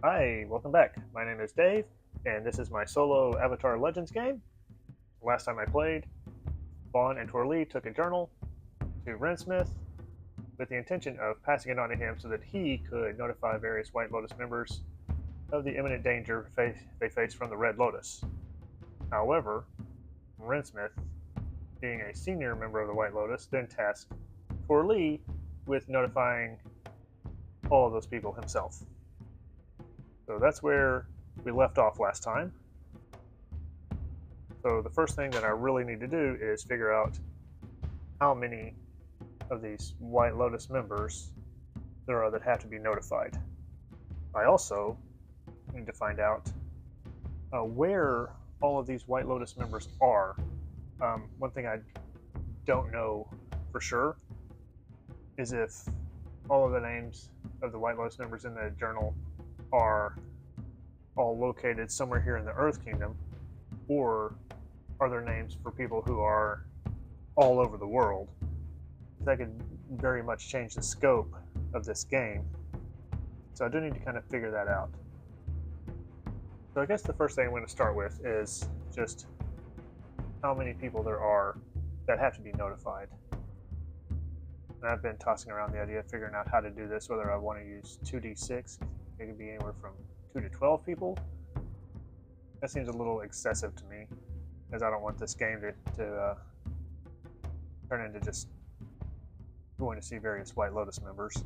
Hi, welcome back. My name is Dave, and this is my solo Avatar Legends game. Last time I played, Vaughn and Torlee took a journal to Rinsmith with the intention of passing it on to him so that he could notify various White Lotus members of the imminent danger they face from the Red Lotus. However, Rinsmith, being a senior member of the White Lotus, then tasked Torlee with notifying all of those people himself. So that's where we left off last time. So the first thing that I really need to do is figure out how many of these White Lotus members there are that have to be notified. I also need to find out where all of these White Lotus members are. One thing I don't know for sure is if all of the names of the White Lotus members in the journal are all located somewhere here in the Earth Kingdom, or are there names for people who are all over the world? That could very much change the scope of this game. So I do need to kind of figure that out. So I guess the first thing I'm going to start with is just how many people there are that have to be notified. And I've been tossing around the idea of figuring out how to do this, whether I want to use 2d6. It could be anywhere from 2 to 12 people. That seems a little excessive to me, as I don't want this game to turn into just going to see various White Lotus members.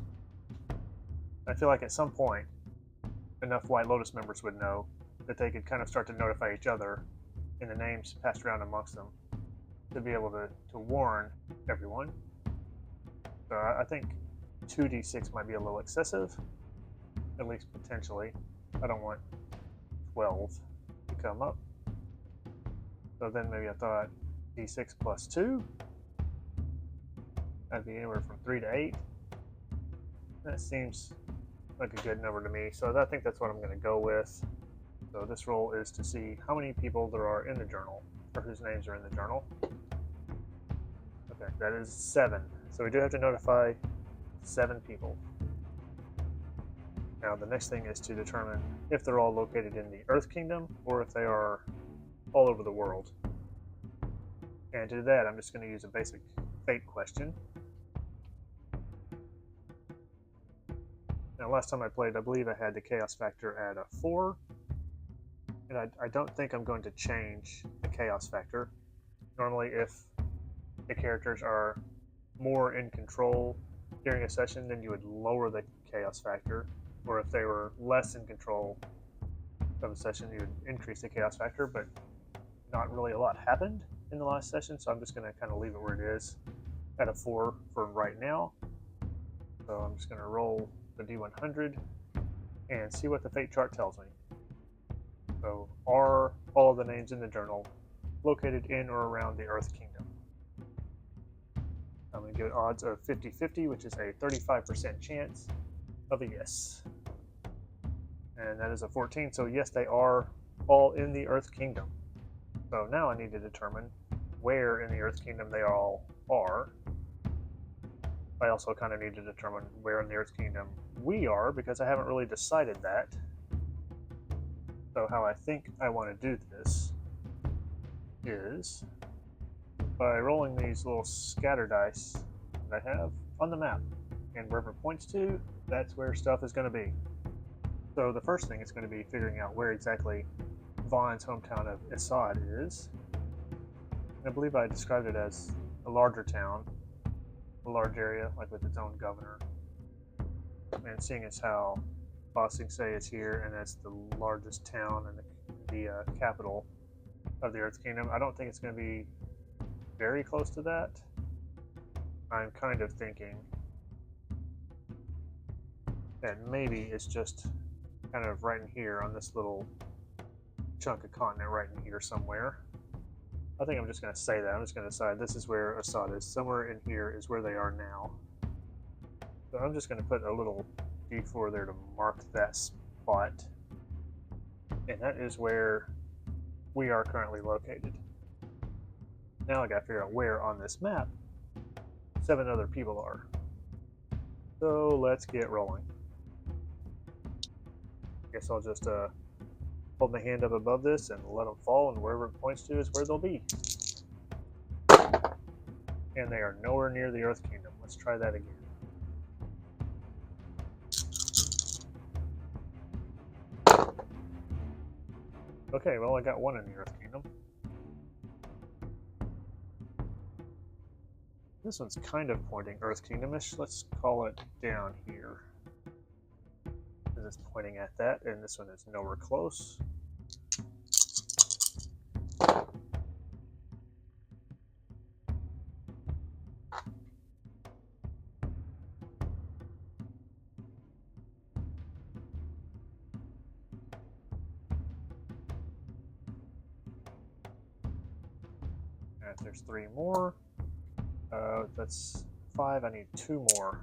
I feel like at some point, enough White Lotus members would know that they could kind of start to notify each other in the names passed around amongst them to be able to warn everyone. So I think 2d6 might be a little excessive, at least potentially. I don't want 12 to come up. So then maybe I thought d6 plus 2. That'd be anywhere from 3 to 8. That seems like a good number to me. So I think that's what I'm going to go with. So this roll is to see how many people there are in the journal, or whose names are in the journal. Okay, that is 7. So we do have to notify 7 people. Now the next thing is to determine if they're all located in the Earth Kingdom or if they are all over the world. And to do that, I'm just going to use a basic fate question. Now last time I played, I believe I had the chaos factor at a 4. And I don't think I'm going to change the chaos factor. Normally if the characters are more in control during a session, then you would lower the chaos factor. Or if they were less in control of a session, you would increase the chaos factor, but not really a lot happened in the last session, so I'm just going to kind of leave it where it is at a 4 for right now. So I'm just going to roll the D100 and see what the fate chart tells me. So are all of the names in the journal located in or around the Earth Kingdom? I'm going to give it odds of 50-50, which is a 35% chance of a yes. And that is a 14, so yes, they are all in the Earth Kingdom. So now I need to determine where in the Earth Kingdom they all are. I also kind of need to determine where in the Earth Kingdom we are, because I haven't really decided that. So how I think I want to do this is by rolling these little scatter dice that I have on the map. And wherever it points to, that's where stuff is going to be. So the first thing is going to be figuring out where exactly Vaughn's hometown of Assad is. I believe I described it as a larger town, a large area, like with its own governor. And seeing as how Ba Sing Se is here, and that's the largest town and the capital of the Earth Kingdom, I don't think it's going to be very close to that. I'm kind of thinking that maybe it's just kind of right in here on this little chunk of continent right in here somewhere. I think I'm just going to say that. I'm just going to decide this is where Assad is. Somewhere in here is where they are now. So I'm just going to put a little D4 there to mark that spot. And that is where we are currently located. Now I got to figure out where on this map 7 other people are. So let's get rolling. guess I'll just hold my hand up above this and let them fall, and wherever it points to is where they'll be. And they are nowhere near the Earth Kingdom. Let's try that again. Okay, well, I got one in the Earth Kingdom. This one's kind of pointing Earth Kingdom-ish. Let's call it down here. Because it's pointing at that, and this one is nowhere close. And there's 3 more. That's 5. I need 2 more.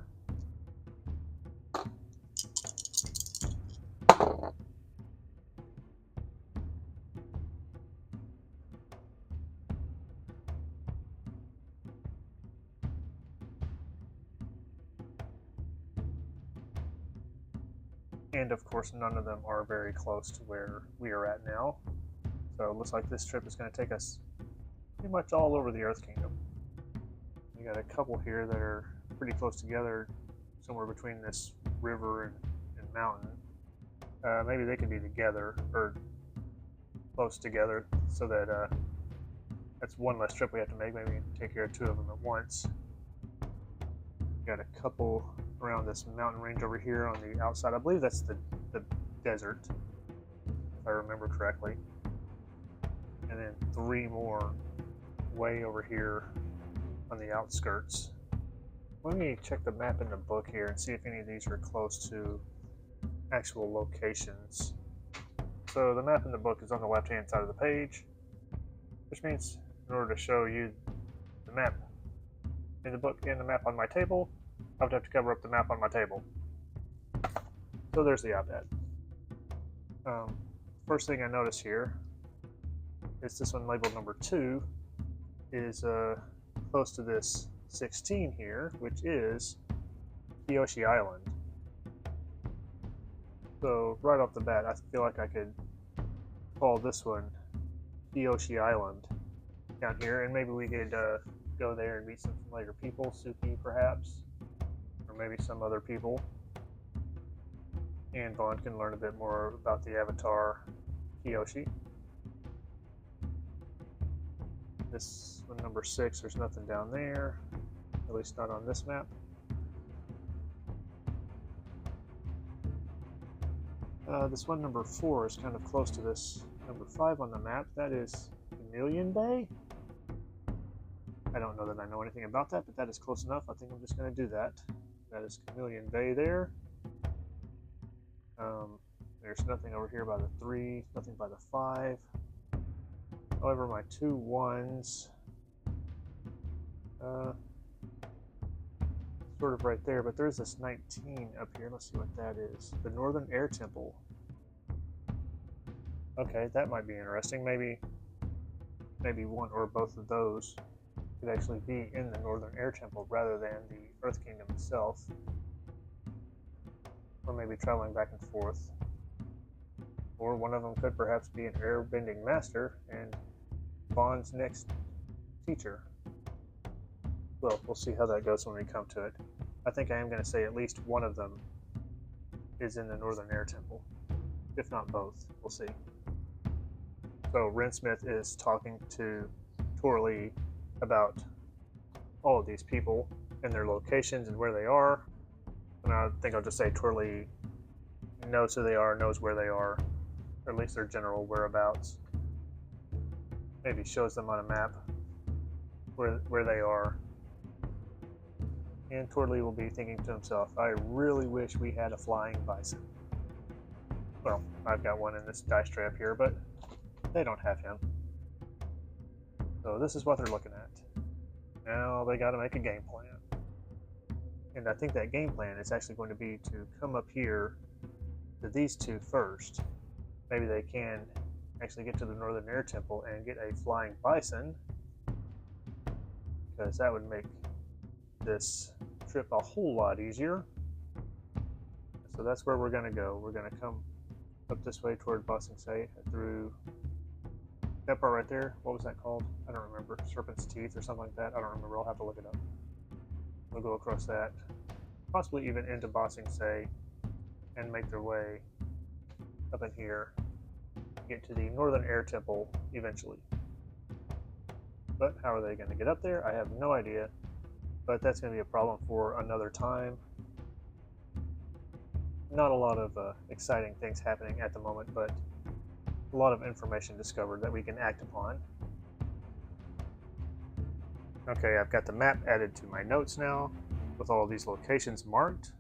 And of course, none of them are very close to where we are at now. So it looks like this trip is going to take us pretty much all over the Earth Kingdom. We got a couple here that are pretty close together, somewhere between this river and mountain. Maybe they could be together, or close together, so that that's one less trip we have to make. Maybe we can take care of 2 of them at once. Got a couple around this mountain range over here on the outside. I believe that's the desert, if I remember correctly. And then 3 more way over here on the outskirts. Let me check the map in the book here and see if any of these are close to actual locations. So the map in the book is on the left-hand side of the page, which means in order to show you the map in the book and the map on my table, I would have to cover up the map on my table. So there's the iPad. First thing I notice here is this one labeled number 2 is close to this 16 here, which is Kyoshi Island. So right off the bat, I feel like I could call this one Kyoshi Island down here, and maybe we could go there and meet some familiar people, Suki perhaps, or maybe some other people. And Vaughn can learn a bit more about the avatar Kyoshi. This one, number 6, there's nothing down there, at least not on this map. This one, number 4, is kind of close to this number 5 on the map. That is Chameleon Bay. I don't know that I know anything about that, but that is close enough. I think I'm just going to do that. That is Chameleon Bay there. There's nothing over here by the 3, nothing by the 5. However, my 2 1s, sort of right there, but there's this 19 up here. Let's see what that is. The Northern Air Temple. Okay, that might be interesting. Maybe one or both of those could actually be in the Northern Air Temple rather than the Earth Kingdom itself. Or maybe traveling back and forth. Or one of them could perhaps be an airbending master and Vaughn's next teacher. Well, we'll see how that goes when we come to it. I think I am going to say at least one of them is in the Northern Air Temple, if not both. We'll see. So Rinsmith is talking to Torley about all of these people and their locations and where they are. And I think I'll just say Torley knows who they are, knows where they are, or at least their general whereabouts. Maybe shows them on a map where they are. And Torley will be thinking to himself, I really wish we had a flying bison. Well, I've got one in this dice tray up here, but they don't have him. So this is what they're looking at. Now they got to make a game plan. And I think that game plan is actually going to be to come up here to these 2 first. Maybe they can actually get to the Northern Air Temple and get a flying bison, because that would make this trip a whole lot easier. So that's where we're going to go. We're going to come up this way toward Ba Sing Se through that part right there. What was that called? I don't remember. Serpent's Teeth or something like that. I don't remember. I'll have to look it up. We'll go across that, possibly even into Ba Sing Se, and make their way up in here, get to the Northern Air Temple eventually. But how are they going to get up there? I have no idea, but that's going to be a problem for another time. Not a lot of exciting things happening at the moment, but a lot of information discovered that we can act upon. Okay, I've got the map added to my notes now with all of these locations marked.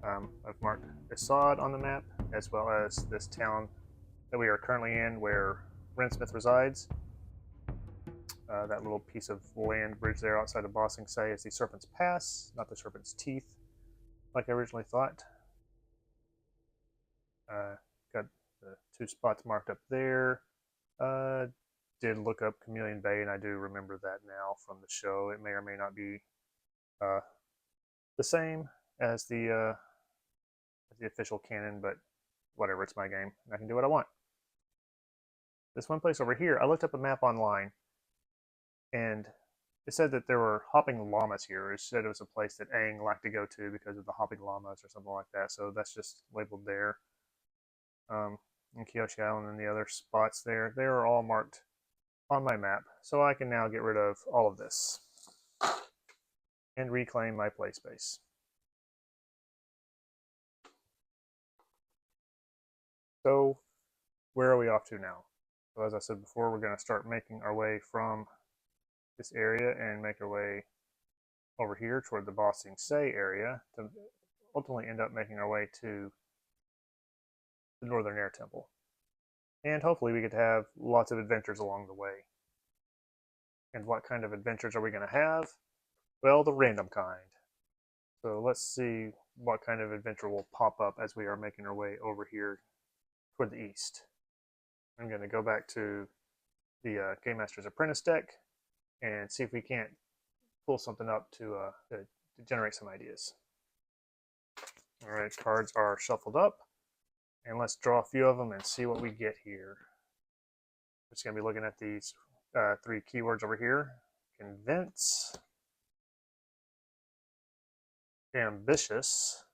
I've marked Assad on the map, as well as this town that we are currently in where Rinsmith resides. That little piece of land bridge there outside of Ba Sing Se is the Serpent's Pass, not the Serpent's Teeth, like I originally thought. Got the 2 spots marked up there. Did look up Chameleon Bay, and I do remember that now from the show. It may or may not be the same as the official canon, but whatever, it's my game. I can do what I want. This one place over here, I looked up a map online, and it said that there were hopping llamas here. It said it was a place that Aang liked to go to because of the hopping llamas or something like that, so that's just labeled there. And Kyoshi Island and the other spots there, they are all marked on my map, so I can now get rid of all of this and reclaim my play space. So where are we off to now? So as I said before, we're going to start making our way from this area and make our way over here toward the Ba Sing Se area to ultimately end up making our way to the Northern Air Temple. And hopefully we get to have lots of adventures along the way. And what kind of adventures are we going to have? Well, the random kind. So let's see what kind of adventure will pop up as we are making our way over here toward the east. I'm going to go back to the Game Master's Apprentice deck and see if we can't pull something up to generate some ideas. All right, cards are shuffled up, and let's draw a few of them and see what we get here. We're just going to be looking at these 3 keywords over here: convince, ambitious,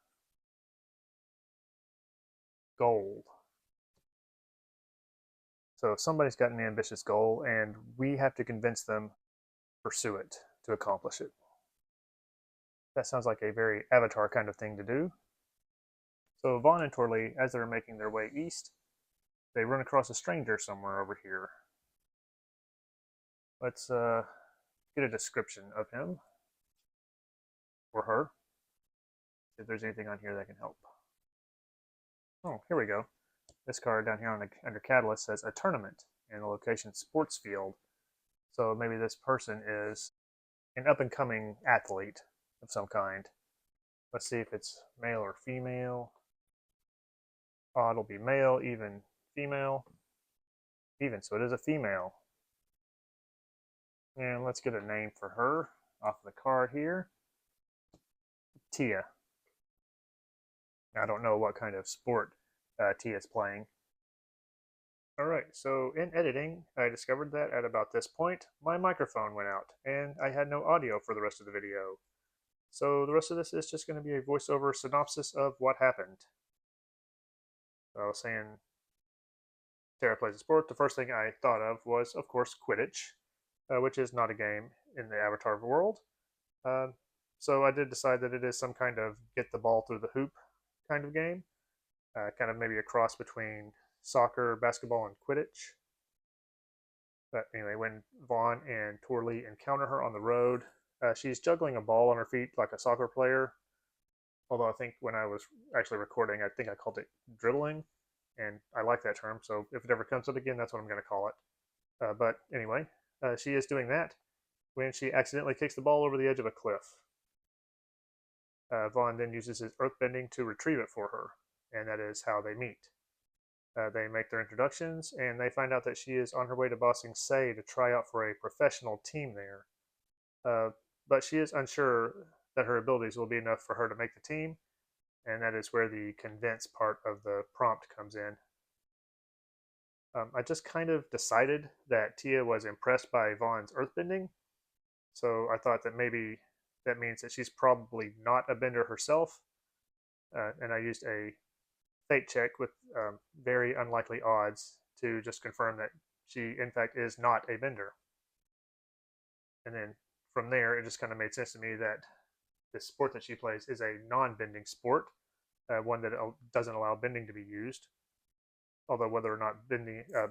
goal. So somebody's got an ambitious goal, and we have to convince them to pursue it, to accomplish it. That sounds like a very Avatar kind of thing to do. So Vaughn and Torley, as they're making their way east, they run across a stranger somewhere over here. Let's get a description of him or her. See if there's anything on here that can help. Oh, here we go. This card down here under Catalyst says a tournament and the location sports field. So maybe this person is an up-and-coming athlete of some kind. Let's see if it's male or female. Oh, it'll be male, even female. Even, so it is a female. And let's get a name for her off the card here. Tia. I don't know what kind of sport Tia's playing. Alright, so in editing, I discovered that at about this point, my microphone went out, and I had no audio for the rest of the video. So the rest of this is just going to be a voiceover synopsis of what happened. So I was saying, Tara plays a sport. The first thing I thought of was, of course, Quidditch, which is not a game in the Avatar world. So I did decide that it is some kind of get the ball through the hoop kind of game. Kind of maybe a cross between soccer, basketball, and Quidditch. But anyway, when Vaughn and Torley encounter her on the road, she's juggling a ball on her feet like a soccer player. Although I think when I was actually recording, I think I called it dribbling. And I like that term, so if it ever comes up again, that's what I'm going to call it. But anyway, she is doing that when she accidentally kicks the ball over the edge of a cliff. Vaughn then uses his earthbending to retrieve it for her, and that is how they meet. They make their introductions, and they find out that she is on her way to Ba Sing Se to try out for a professional team there. But she is unsure that her abilities will be enough for her to make the team, and that is where the convince part of the prompt comes in. I just kind of decided that Tia was impressed by Vaughn's earthbending, so I thought that maybe that means that she's probably not a bender herself, and I used a fate check with very unlikely odds to just confirm that she, in fact, is not a bender. And then from there, it just kind of made sense to me that this sport that she plays is a non-bending sport, one that doesn't allow bending to be used. Although whether or not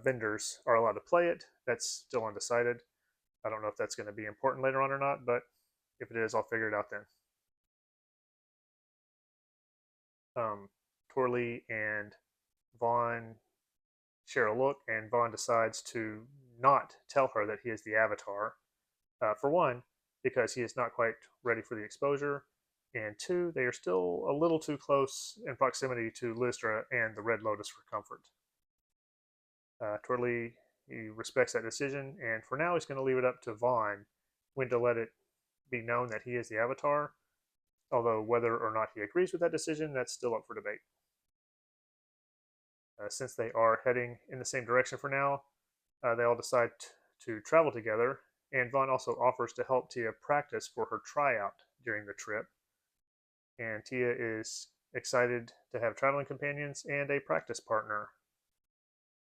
benders are allowed to play it, that's still undecided. I don't know if that's going to be important later on or not, but if it is, I'll figure it out then. Torley and Vaughn share a look, and Vaughn decides to not tell her that he is the Avatar. For one, because he is not quite ready for the exposure, and two, they are still a little too close in proximity to Lystra and the Red Lotus for comfort. Torley, he respects that decision, and for now, he's going to leave it up to Vaughn when to let it be known that he is the Avatar. Although whether or not he agrees with that decision, that's still up for debate. Since they are heading in the same direction for now, they all decide to travel together, and Vaughn also offers to help Tia practice for her tryout during the trip. And Tia is excited to have traveling companions and a practice partner.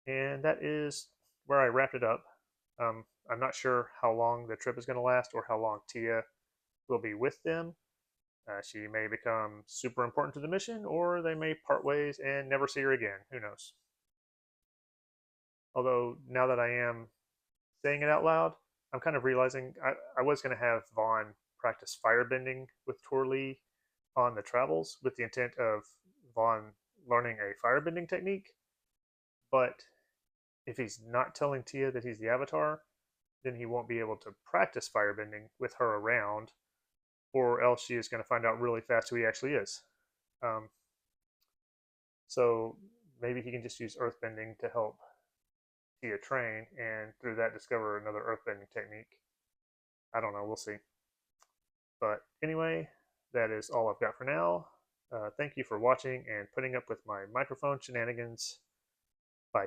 And that is where I wrapped it up. I'm not sure how long the trip is going to last or how long Tia will be with them. She may become super important to the mission, or they may part ways and never see her again. Who knows? Although, now that I am saying it out loud, I'm kind of realizing I was going to have Vaughn practice firebending with Torley on the travels with the intent of Vaughn learning a firebending technique. But if he's not telling Tia that he's the Avatar, then he won't be able to practice firebending with her around, or else she is going to find out really fast who he actually is. Um, so maybe he can just use earthbending to help Tia train, and through that discover another earthbending technique. I don't know. We'll see. But anyway, that is all I've got for now. Thank you for watching and putting up with my microphone shenanigans. Bye.